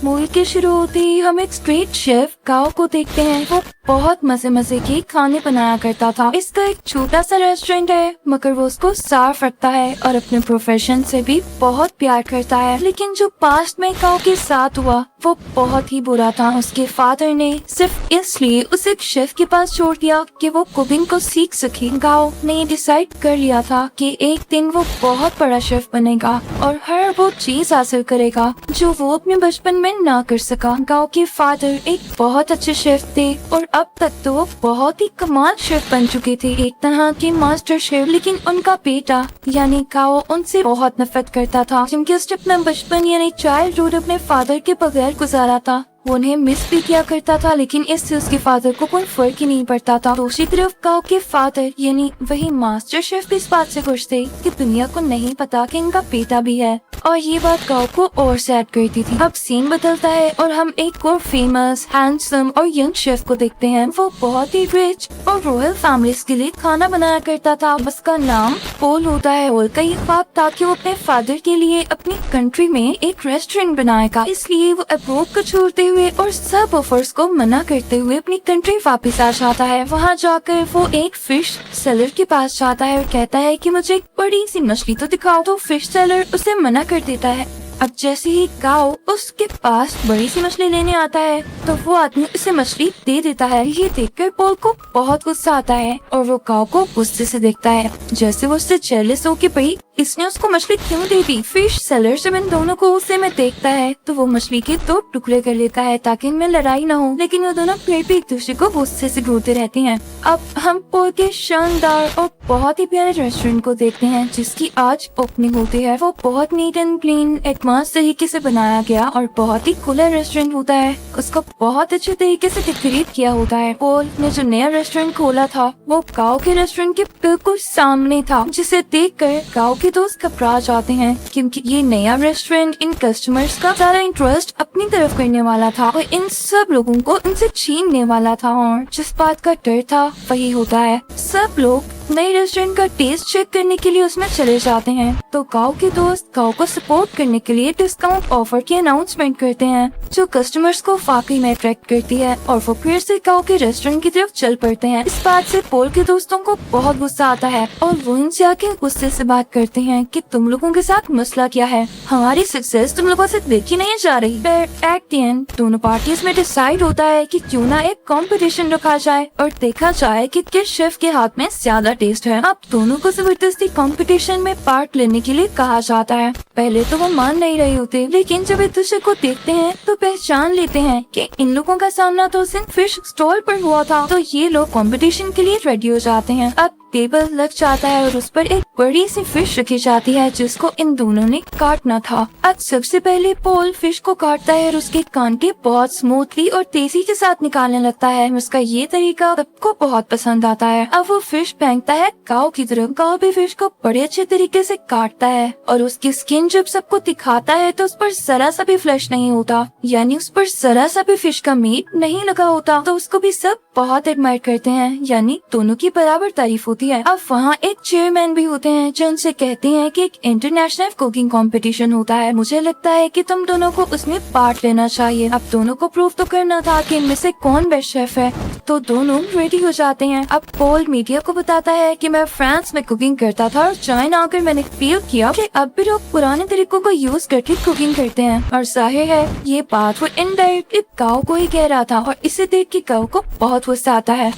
Movie के शुरू होते ही हम एक स्ट्रीट शेफ काओ को देखते हैं। वो बहुत मजे के खाने बनाया करता था। इसका एक छोटा सा रेस्टोरेंट है, मगर वो उसको साफ रखता है और अपने प्रोफेशन से भी बहुत प्यार करता है। लेकिन जो पास्ट में काओ के साथ हुआ वो बहुत ही बुरा था। उसके फादर ने सिर्फ इसलिए उसे एक शेफ के पास छोड़ दिया कि वो कुकिंग को सीख सके। काओ ने डिसाइड कर लिया था कि एक दिन वो बहुत बड़ा शेफ बनेगा और हर वो चीज हासिल करेगा जो वो अपने बचपन में ना कर सका। काओ के फादर एक बहुत अच्छे शेफ थे और अब तक तो वो बहुत ही कमाल शेफ बन चुके थे, एक तरह के मास्टर शेफ। लेकिन उनका बेटा यानी काओ उनसे बहुत नफरत करता था, क्योंकि उसने अपना बचपन यानी चाइल्डहुड अपने फादर के बगैर गुजारा था। वो उन्हें मिस भी किया करता था, लेकिन इससे उसके फादर को कोई फर्क ही नहीं पड़ता था। दूसरी तरफ काओ के फादर यानी वही मास्टर शेफ भी इस बात से खुश थे कि दुनिया को नहीं पता कि इनका बेटा भी है, और ये बात काओ को और सैड करती थी। अब सीन बदलता है और हम एक और फेमस, हैंडसम और यंग शेफ को देखते हैं। वो बहुत ही रिच और रॉयल फैमिलीज के लिए खाना बनाया करता था। उसका नाम पोल होता है और का ये ख्वाब था कि वो अपने फादर के लिए अपनी कंट्री में एक रेस्टोरेंट बनाएगा। इसलिए वो अब्रॉड को छोड़ते हुए और सब ऑफर्स को मना करते हुए अपनी कंट्री वापस आ जाता है। वहाँ जाकर वो एक फिश सेलर के पास जाता है और कहता है कि मुझे एक बड़ी सी मछली तो दिखाओ। तो फिश सेलर उसे मना कर देता है। अब जैसे ही काओ उसके पास बड़ी सी मछली लेने आता है तो वो आदमी उसे मछली दे देता है। ये देखकर पोल को बहुत गुस्सा आता है और वो काओ को गुस्से से देखता है, जैसे वो उससे जेलस हो कि भाई इसने उसको मछली क्यों दे दी। फिश सेलर जब इन दोनों को गुस्से में देखता है तो वो मछली के 2 टुकड़े कर लेता है ताकि इनमें लड़ाई ना हो, लेकिन वो दोनों फिर भी एक दूसरे को गुस्से से घूरते रहते हैं। अब हम पोल के शानदार और बहुत ही प्यारे रेस्टोरेंट को देखते हैं जिसकी आज ओपनिंग होती है। वो बहुत नीट एंड क्लीन एडवांस तरीके से बनाया गया और बहुत ही खुला रेस्टोरेंट होता है। उसको बहुत अच्छे तरीके से डेकोरेट किया होता है। पोल ने जो नया रेस्टोरेंट खोला था वो काओ के रेस्टोरेंट के बिल्कुल सामने था, जिसे देखकर काओ के दोस्त घबरा जाते हैं, क्योंकि ये नया रेस्टोरेंट इन कस्टमर्स का सारा इंटरेस्ट अपनी तरफ करने वाला था और इन सब लोगों को इनसे छीनने वाला था। और जिस बात का डर था वही होता है। सब लोग नए रेस्टोरेंट का टेस्ट चेक करने के लिए उसमें चले जाते हैं, तो काओ के दोस्त काओ को सपोर्ट करने के लिए डिस्काउंट ऑफर की अनाउंसमेंट करते हैं जो कस्टमर्स को वाकई में अट्रैक्ट करती है, और वो फिर से काओ के रेस्टोरेंट की तरफ चल पड़ते हैं। इस बात से पोल के दोस्तों को बहुत गुस्सा आता है और वो इनसे आके गुस्से से बात करते हैं कि तुम लोगों के साथ मसला क्या है, हमारी सक्सेस तुम लोगों से देखी नहीं जा रही। फिर एट द एंड दोनों पार्टीज में डिसाइड होता है कि क्यों ना एक कंपटीशन रखा जाए और देखा जाए कि किस शेफ के हाथ में ज्यादा टेस्ट है। अब दोनों को जबरदस्ती कंपटीशन में पार्ट लेने के लिए कहा जाता है। पहले तो वो मान नहीं रहे होते, लेकिन जब एक दूसरे को देखते हैं तो पहचान लेते हैं कि इन लोगों का सामना तो सिर्फ फिश स्टॉल पर हुआ था, तो ये लोग कंपटीशन के लिए रेडी हो जाते हैं। अब टेबल लग जाता है और उस पर एक बड़ी सी फिश रखी जाती है जिसको इन दोनों ने काटना था। अब सबसे पहले पोल फिश को काटता है और उसके कांटे बहुत स्मूथली और तेजी के साथ निकालने लगता है। उसका ये तरीका सबको बहुत पसंद आता है। अब वो फिश फेंकता है काओ की तरफ। काओ भी फिश को बड़े अच्छे तरीके से काटता है और उसकी स्किन जब सबको दिखाता है तो उस पर जरा सा भी फ्लैश नहीं होता, यानी उस पर जरा सा भी फिश का मीट नहीं लगा होता, तो उसको भी सब बहुत एडमायर करते हैं, यानी दोनों की बराबर तारीफ होती है। अब वहाँ एक चेयरमैन भी होते हैं जो उनसे कहते हैं कि एक इंटरनेशनल कुकिंग कंपटीशन होता है, मुझे लगता है कि तुम दोनों को उसमें पार्ट लेना चाहिए। अब दोनों को प्रूव तो करना था कि इनमें से कौन बेस्ट शेफ है, तो दोनों रेडी हो जाते हैं। अब पोल मीडिया को बताता है कि मैं फ्रांस में कुकिंग करता था और चाइना आकर मैंने फील किया कि अब भी लोग पुराने तरीकों को यूज करके कुकिंग करते हैं, और जाहिर है ये बात वो इनडायरेक्टली काओ को ही कह रहा था, और इसे देख के काओ को बहुत गुस्सा आता है।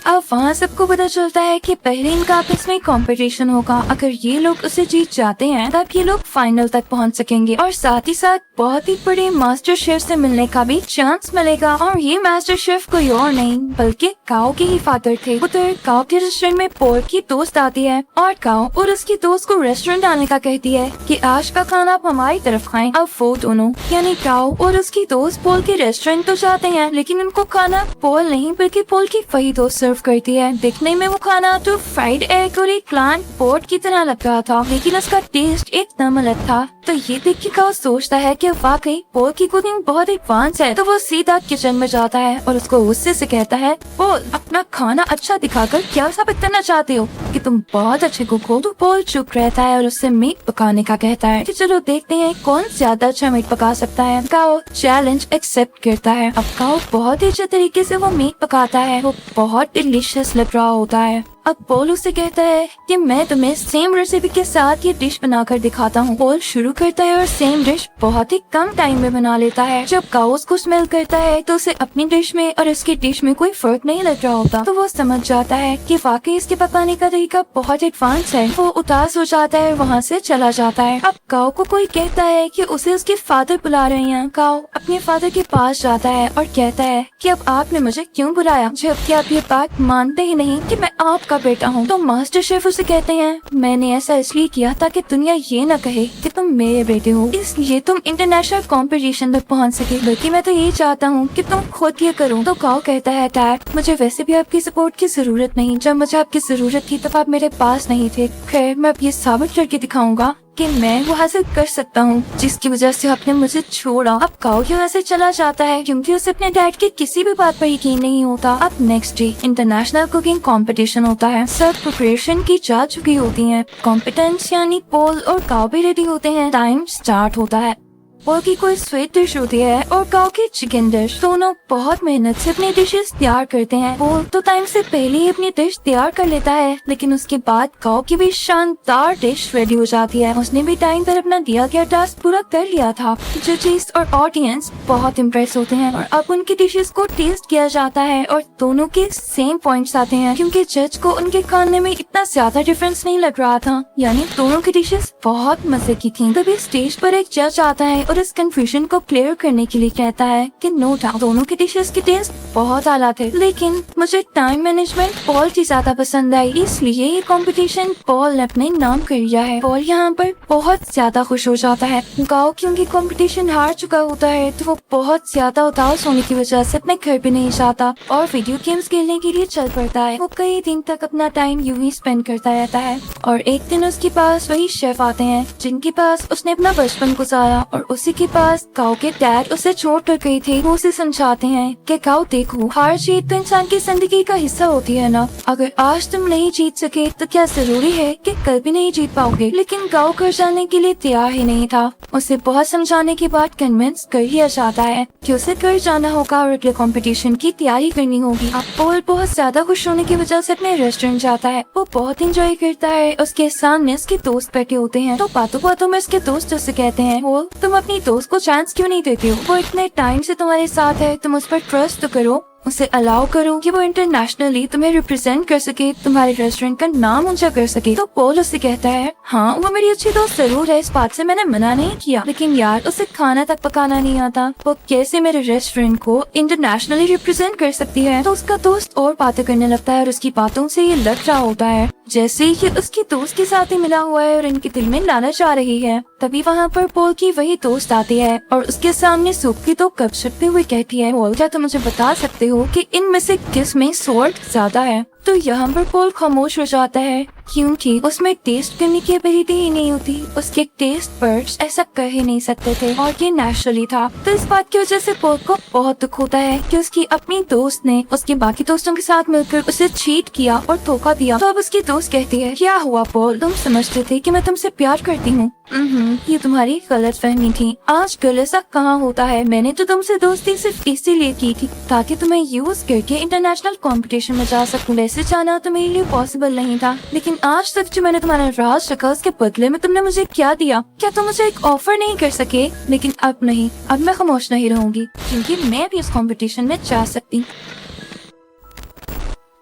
अब वहाँ सबको पता चलता है कि पहले इनका आपस में कंपटीशन होगा। अगर ये लोग उसे जीत जाते हैं तब ये लोग फाइनल तक पहुँच सकेंगे और साथ ही साथ बहुत ही बड़े मास्टर शेफ से मिलने का भी चांस मिलेगा। और ये मास्टर शेफ कोई और नहीं बल्कि काओ के ही फादर थे। उधर काओ के रेस्टोरेंट में पोल की दोस्त आती है और काओ और उसकी दोस्त को रेस्टोरेंट आने का कहती है कि आज का खाना आप हमारी तरफ खाएं। अब वो दोनों यानी काओ और उसकी दोस्त पोल के रेस्टोरेंट तो जाते हैं, लेकिन उनको खाना पोल नहीं बल्कि पोल की वही दोस्त सर्व सर्व करती है। दिखने में वो खाना तो फ्राइड एग और एक प्लांट पोट की तरह लग रहा था, लेकिन उसका टेस्ट एकदम अलग था। तो ये देख के काओ सोचता है कि वाकई पोल की कुकिंग बहुत एडवांस है। तो वो सीधा किचन में जाता है और उसको गुस्से से कहता है, पोल अपना खाना अच्छा दिखाकर क्या साबित करना चाहते हो कि तुम बहुत अच्छे कुक हो? तो पोल चुप रहता है और उससे मीट पकाने का कहता है कि चलो देखते हैं कौन ज्यादा अच्छा मीट पका सकता है। काओ चैलेंज एक्सेप्ट करता है। अब काओ बहुत ही अच्छे तरीके से वो मीट पकाता है। वो बहुत डिलीशियस लग रहा होता है। अब पोल उससे कहता है कि मैं तुम्हें सेम रेसिपी के साथ ये डिश बनाकर दिखाता हूँ। पोल शुरू करता है और सेम डिश बहुत ही कम टाइम में बना लेता है। जब काओ उसको स्मेल करता है तो उसे अपनी डिश में और उसकी डिश में कोई फर्क नहीं लग रहा होता। तो वो समझ जाता है कि वाकई इसके पकाने का तरीका बहुत एडवांस है। वो उदास हो जाता है, वहाँ से चला जाता है। अब काओ को कोई कहता है कि उसे उसके फादर बुला रहे हैं। काओ अपने फादर के पास जाता है और कहता है कि अब आपने मुझे क्यों बुलाया, जबकि आप ये बात मानते ही नहीं कि मैं आपका बेटा हूँ। तो मास्टर शेफ उसे कहते हैं, मैंने ऐसा इसलिए किया ताकि दुनिया ये न कहे कि तुम मेरे बेटे हो, इसलिए तुम इंटरनेशनल कंपटीशन तक पहुँच सके। बल्कि मैं तो ये चाहता हूँ कि तुम खुद ये करो। तो काओ कहता है, डैड मुझे वैसे भी आपकी सपोर्ट की जरूरत नहीं, जब मुझे आपकी जरूरत थी तब आप मेरे पास नहीं थे। खैर मैं अब ये साबित करके दिखाऊंगा कि मैं वो हासिल कर सकता हूँ जिसकी वजह से आपने मुझे छोड़ा। अब काओ यहाँ से चला जाता है क्योंकि उसे अपने डैड की किसी भी बात पर यकीन नहीं होता। अब next day international cooking competition होता है। सब प्रिपरेशन की जा चुकी होती है। कॉम्पिटेंस यानी पोल और काओ भी रेडी होते हैं। टाइम स्टार्ट होता है। पोल की कोई स्वीट डिश होती है और काओ की चिकन डिश। दोनों बहुत मेहनत से अपनी डिशेस तैयार करते हैं। पोल तो टाइम से पहले ही अपनी डिश तैयार कर लेता है, लेकिन उसके बाद काओ की भी शानदार डिश रेडी हो जाती है। उसने भी टाइम पर अपना दिया गया टास्क पूरा कर लिया था। जजेस और ऑडियंस बहुत इम्प्रेस होते हैं और अब उनकी डिशेस को टेस्ट किया जाता है और दोनों के सेम पॉइंट्स आते हैं क्योंकि जज को उनके खाने में इतना ज्यादा डिफरेंस नहीं लग रहा था। यानी दोनों की डिशेस बहुत मजे की थी। तभी स्टेज पर एक जज आता है और इस कंफ्यूजन को क्लियर करने के लिए कहता है कि नो डाउट दोनों के डिशेस के टेस्ट बहुत आला थे, लेकिन मुझे टाइम मैनेजमेंट पॉल की ज्यादा पसंद आई, इसलिए ये कंपटीशन पॉल ने अपने नाम कर लिया है। पॉल यहाँ पर बहुत ज्यादा खुश हो जाता है। काओ क्योंकि कंपटीशन हार चुका होता है तो वो बहुत ज्यादा उदास होने की वजह से अपने घर भी नहीं जाता और वीडियो गेम्स खेलने के लिए चल पड़ता है। वो कई दिन तक अपना टाइम यूं ही स्पेंड करता रहता है और एक दिन उसके पास वही शेफ आते हैं जिनके पास उसने अपना बचपन गुजारा और उसी के पास काओ के डैड उसे छोड़ कर गई थी। वो उसे समझाते हैं कि काओ देखो, हार जीत तो इंसान की जिंदगी का हिस्सा होती है ना। अगर आज तुम नहीं जीत सके तो क्या जरूरी है कि कल भी नहीं जीत पाओगे। लेकिन काओ घर जाने के लिए तैयार ही नहीं था। उसे बहुत समझाने के बाद कन्विंस कर लिया जाता है कि उसे घर जाना होगा और अगले कंपटीशन की तैयारी करनी होगी। अब पोल बहुत ज्यादा खुश होने की वजह से अपने रेस्टोरेंट जाता है। वो बहुत एंजॉय करता है। उसके सामने उसके दोस्त बैठे होते हैं तो बातों बातों में उसके दोस्त उससे कहते हैं, वो तुम अपनी दोस्त को चांस क्यों नहीं देते हो? वो इतने टाइम से तुम्हारे साथ है, तुम उस पर ट्रस्ट तो करो, उसे अलाउ करो कि वो इंटरनेशनली तुम्हें रिप्रेजेंट कर सके, तुम्हारे रेस्टोरेंट का नाम ऊंचा कर सके। तो पोल उससे कहता है, हाँ वो मेरी अच्छी दोस्त जरूर है, इस बात से मैंने मना नहीं किया, लेकिन यार उसे खाना तक पकाना नहीं आता, वो कैसे मेरे रेस्टोरेंट को इंटरनेशनली रिप्रेजेंट कर सकती है। तो उसका दोस्त और बातें करने लगता है और उसकी बातों से ये लग रहा होता है जैसे ये उसकी दोस्त के साथ ही मिला हुआ है और इनके दिल में लालच आ रही है। तभी वहाँ पर पोल की वही दोस्त आती है और उसके सामने सूप की तो कप छपते हुए कहती है, पोल क्या तुम मुझे बता सकते हो कि इनमें से किस में सॉल्ट ज्यादा है? तो यहाँ पर पोल खामोश हो जाता है क्योंकि उसमें टेस्ट करने की एबिलिटी ही नहीं होती। उसके टेस्ट बड्स ऐसा कर ही नहीं सकते थे और ये नेचुरली था। तो इस बात की वजह से पोल को बहुत दुख होता है कि उसकी अपनी दोस्त ने उसके बाकी दोस्तों के साथ मिलकर उसे चीट किया और धोखा दिया। तो अब उसकी दोस्त कहती है, क्या हुआ पोल, तुम समझते थे कि मैं तुमसे प्यार करती हूँ? ये तुम्हारी गलतफहमी थी। आजकल ऐसा कहाँ होता है। मैंने तो तुमसे दोस्ती सिर्फ इसीलिए की थी ताकि तुम्हें यूज करके इंटरनेशनल कंपटीशन में जा सकूं। वैसे जाना तो मेरे लिए पॉसिबल नहीं था, लेकिन आज तक जो मैंने तुम्हारा राज रखा उसके बदले में तुमने मुझे क्या दिया? क्या तुम मुझे एक ऑफर नहीं कर सके? लेकिन अब नहीं, अब मैं खामोश नहीं रहूंगी क्योंकि मैं भी इस कंपटीशन में जा सकती।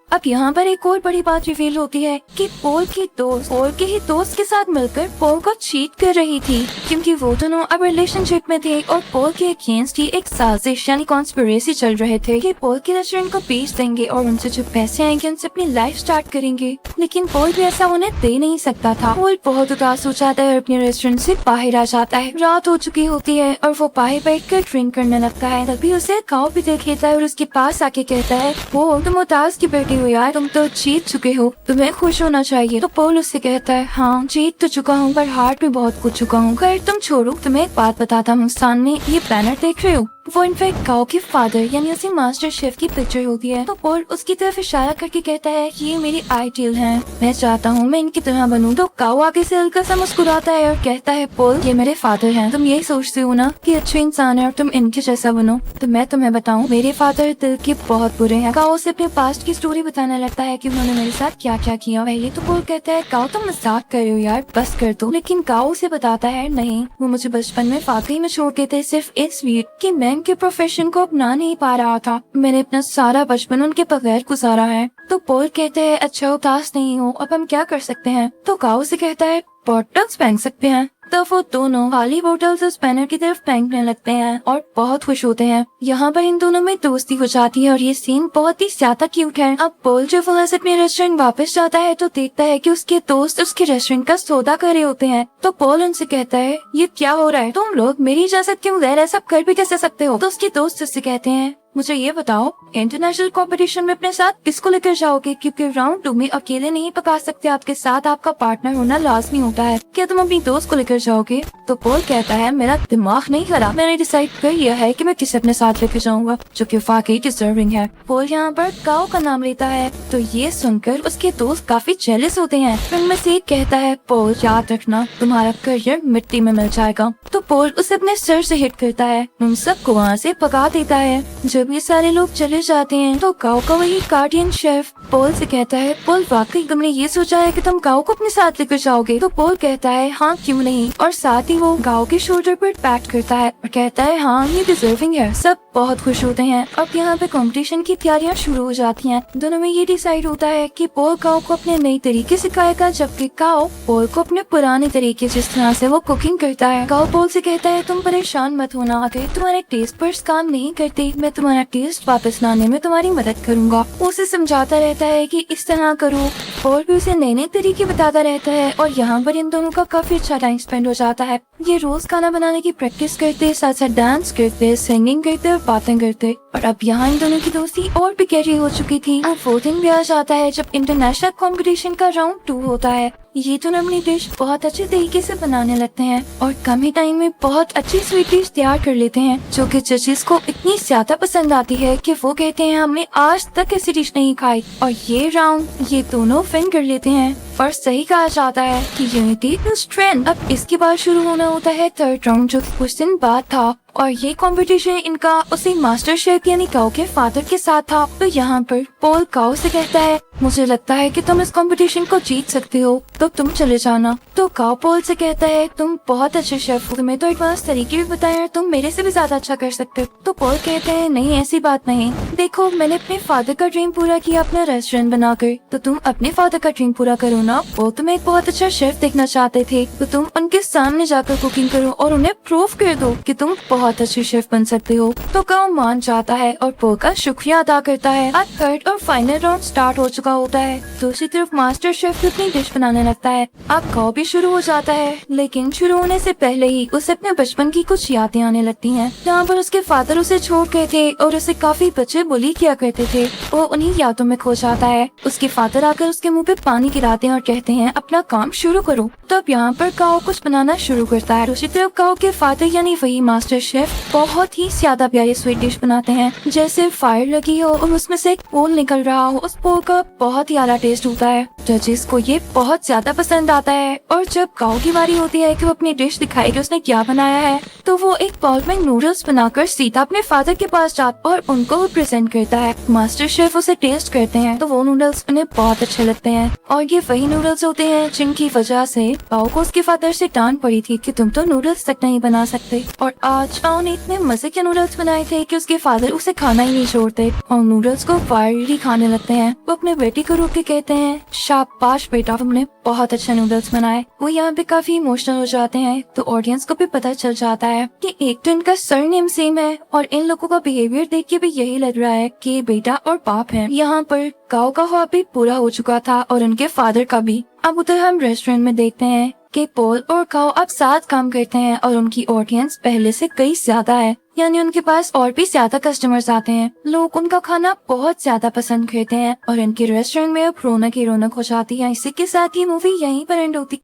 अब यहाँ पर एक और बड़ी बात रिवील होती है कि पोल की दोस्त पोल के ही दोस्त के साथ मिलकर पोल को चीट कर रही थी क्योंकि वो दोनों अब रिलेशनशिप में थे और पोल के अगेंस्ट ही एक साजिश यानी कॉन्स्पिरेसी चल रहे थे कि पोल के रेस्टोरेंट को बेच देंगे और उनसे जो पैसे आएंगे उनसे अपनी लाइफ स्टार्ट करेंगे। लेकिन पोल भी ऐसा उन्हें दे नहीं सकता था। पोल बहुत उदास हो जाता है और अपने रेस्टोरेंट से बाहर आ जाता है। रात हो चुकी होती है और वो बाहर बैठकर ड्रिंक करने लगता है। तभी उसे काओ भी देख लेता है और उसके पास आके कहता है, वो तुम उदास की बैठी हो यार, तुम तो जीत चुके हो, तुम्हें खुश होना चाहिए। तो पॉल उससे कहता है हाँ जीत तो चुका हूँ पर हार भी बहुत कुछ चुका हूँ। खैर तुम छोड़ो, तुम्हें एक बात बताता हूँ, सामने ये बैनर देख रहे हो, वो इनफैक्ट काओ के फादर यानी उसी मास्टर शेफ की पिक्चर होती है। तो पॉल उसकी तरफ इशारा करके कहता है कि ये मेरी आइडियल हैं, मैं चाहता हूँ मैं इनकी तरह बनूं। तो काओ आगे से हल्का सा मुस्कुराता है और कहता है पॉल ये मेरे फादर हैं, तुम यही सोचते हो ना कि अच्छे इंसान है और तुम इनके जैसा बनो, तो मैं तुम्हें बताऊं मेरे फादर दिल के बहुत बुरे हैं। काओ से अपने पास्ट की स्टोरी बताने लगता है कि उन्होंने मेरे साथ क्या क्या किया। पहले तो पॉल कहता है काओ तुम मजाक कर रहे हो यार, बस कर दो। लेकिन काओ उसे बताता है नहीं, वो मुझे बचपन में वाकई में छोड़ के थे, सिर्फ इस वीक कि मैं उनके प्रोफेशन को अपना नहीं पा रहा था। मैंने अपना सारा बचपन उनके बगैर गुजारा है। तो पॉल कहते हैं अच्छा उदास नहीं हो, अब हम क्या कर सकते हैं। तो काओ से कहता है बॉटल्स फेंक सकते हैं। तो वो दोनों खाली बोतल्स उस बैनर की तरफ फेंकने लगते हैं और बहुत खुश होते हैं। यहाँ पर इन दोनों में दोस्ती हो जाती है और ये सीन बहुत ही ज्यादा क्यूट है। अब पॉल जब वहाँ से अपने रेस्टोरेंट वापस जाता है तो देखता है कि उसके दोस्त उसके रेस्टोरेंट का सौदा कर रहे होते हैं। तो पॉल उनसे कहता है ये क्या हो रहा है, तुम लोग मेरी इजाजत क्यों ले रहे, सब कर भी कैसे सकते हो। तो उसके दोस्त उससे कहते हैं मुझे ये बताओ इंटरनेशनल कंपटीशन में अपने साथ किसको लेकर जाओगे, क्योंकि राउंड 2 में अकेले नहीं पका सकते, आपके साथ आपका पार्टनर होना लाजमी होता है। क्या तुम अपनी दोस्त को लेकर जाओगे। तो पॉल कहता है मेरा दिमाग नहीं खराब, मैंने डिसाइड कर लिया है कि मैं किसे अपने साथ लेकर जाऊंगा जो कि वाकई डिजर्विंग है। पॉल यहाँ पर काओ का नाम लेता है। तो ये सुनकर उसके दोस्त काफी जेलस होते हैं। उनमें से एक कहता है पॉल याद रखना तुम्हारा करियर मिट्टी में मिल जाएगा। तो पॉल उसे अपने सर से हिट करता है, उन सबको वहाँ से भगा देता है। जब ये सारे लोग चले जाते हैं तो काओ का वही गार्डियन शेफ पॉल से कहता है पॉल वाकई तुमने ये सोचा है कि तुम काओ को अपने साथ लेकर जाओगे। तो पॉल कहता है हाँ क्यों नहीं, और साथ ही वो काओ के शोल्डर पर पैट करता है और कहता है हाँ ये डिजर्विंग है। सब बहुत खुश होते हैं। अब यहाँ पे कंपटीशन की तैयारियां शुरू हो जाती हैं। दोनों में ये डिसाइड होता है कि पॉल काओ को अपने नए तरीके सिखाएगा, जबकि काओ पॉल को अपने पुराने तरीके जिस तरह से वो कुकिंग करता है। काओ पॉल से कहता है तुम परेशान मत होना, अगर तुम्हारे टेस्ट पर काम नहीं करते मैं तुम्हारा टेस्ट वापस लाने में तुम्हारी मदद करूंगा। वो उसे समझाता रहता है कि इस तरह करो, और भी उसे नए नए तरीके बताता रहता है। और यहाँ पर इन दोनों का काफी अच्छा टाइम स्पेंड हो जाता है। ये रोज खाना बनाने की प्रैक्टिस करते, साथ साथ डांस करते, सिंगिंग करते और बातें करते। और अब यहाँ इन दोनों की दोस्ती और भी गहरी हो चुकी थी। अब वो दिन भी आ जाता है जब इंटरनेशनल कंपटीशन का राउंड 2 होता है। ये दोनों अपनी डिश बहुत अच्छे तरीके से बनाने लगते हैं और कम ही टाइम में बहुत अच्छी स्वीट डिश तैयार कर लेते हैं, जो कि जजेस को इतनी ज्यादा पसंद आती है कि वो कहते हैं हमने आज तक ऐसी डिश नहीं खाई। और ये राउंड ये दोनों विन कर लेते हैं। और सही कहा जाता है कि यूनिटी इज स्ट्रेंथ। अब इसके बाद शुरू होना होता है थर्ड राउंड, जो कुछ दिन बाद था। और ये कंपटीशन इनका उसी मास्टर शेफ यानी काओ के फादर के साथ था। तो यहाँ पर पॉल काओ से कहता है मुझे लगता है कि तुम इस कंपटीशन को जीत सकते हो, तो तुम चले जाना। तो काओ पॉल से कहता है तुम बहुत अच्छे शेफ हो, तुम्हें तो एडवांस तरीके भी बताए और तुम मेरे से भी ज्यादा अच्छा कर सकते हो। तो पॉल कहते हैं नहीं ऐसी बात नहीं, देखो मैंने अपने फादर का ड्रीम पूरा किया अपना रेस्टोरेंट बनाकर, तो तुम अपने फादर का ड्रीम पूरा करो ना। वो तुम्हें एक बहुत अच्छा शेफ देखना चाहते थे, तो तुम उनके सामने जाकर कुकिंग करो और उन्हें प्रूव कर दो कि तुम बहुत अच्छे शेफ बन सकते हो। तो काओ मान जाता है और पॉल का शुक्रिया अदा करता है। अब थर्ड और फाइनल राउंड स्टार्ट हो चुका होता है। दूसरी तरफ मास्टर शेफ अपनी डिश बनाने लगता है। अब काओ भी शुरू हो जाता है, लेकिन शुरू होने से पहले ही उसे अपने बचपन की कुछ यादें आने लगती हैं, जहाँ पर उसके फादर उसे छोड़ गए थे और उसे काफी बच्चे बुली किया करते थे। वो उन्हीं यादों में खो जाता है। उसके फादर आकर उसके मुंह पे पानी गिराते हैं और कहते हैं अपना काम शुरू करो। तब यहाँ पर काओ कुछ बनाना शुरू करता है। दूसरी तरफ काओ के फादर यानी वही मास्टर शेफ बहुत ही ज्यादा प्यारी स्वीट डिश बनाते हैं, जैसे फायर लगी हो और उसमें से एक पोल निकल रहा हो। उस पोल का बहुत ही आला टेस्ट होता है। जजेस को ये बहुत ज्यादा पसंद आता है। और जब काओ की बारी होती है कि वो अपनी डिश दिखाएगी उसने क्या बनाया है, तो वो एक बाउल में नूडल्स बनाकर सीधा अपने फादर के पास जाता और उनको प्रेजेंट करता है। मास्टर शेफ उसे टेस्ट करते हैं तो वो नूडल्स उन्हें बहुत अच्छे लगते हैं। और ये वही नूडल्स होते हैं जिनकी वजह से काओ को उसके फादर से डांट पड़ी थी कि तुम तो नूडल्स तक नहीं बना सकते। और आज काओ ने इतने मजे के नूडल्स बनाए थे कि उसके फादर उसे खाना ही नहीं छोड़ते और नूडल्स को फायरली खाने लगते हैं। वो अपने बेटी को रोक के कहते हैं शाबाश बेटा, तुमने बहुत अच्छे नूडल्स बनाए। वो यहाँ पे काफी इमोशनल हो जाते हैं। तो ऑडियंस को भी पता चल जाता है कि एक तो इनका सरनेम सेम है और इन लोगों का बिहेवियर देख के भी यही लग रहा है कि बेटा और बाप है। यहाँ पर काओ का ख्वाब भी पूरा हो चुका था और उनके फादर का भी। अब उधर हम रेस्टोरेंट में देखते हैं कि पॉल और काओ अब साथ काम करते हैं और उनकी ऑडियंस पहले से कई ज्यादा है, यानी उनके पास और भी ज्यादा कस्टमर्स आते हैं। लोग उनका खाना बहुत ज्यादा पसंद करते हैं और इनके रेस्टोरेंट में अब रौनक ही रौनक हो जाती है। इसी के साथ ही मूवी यहीं पर एंड होती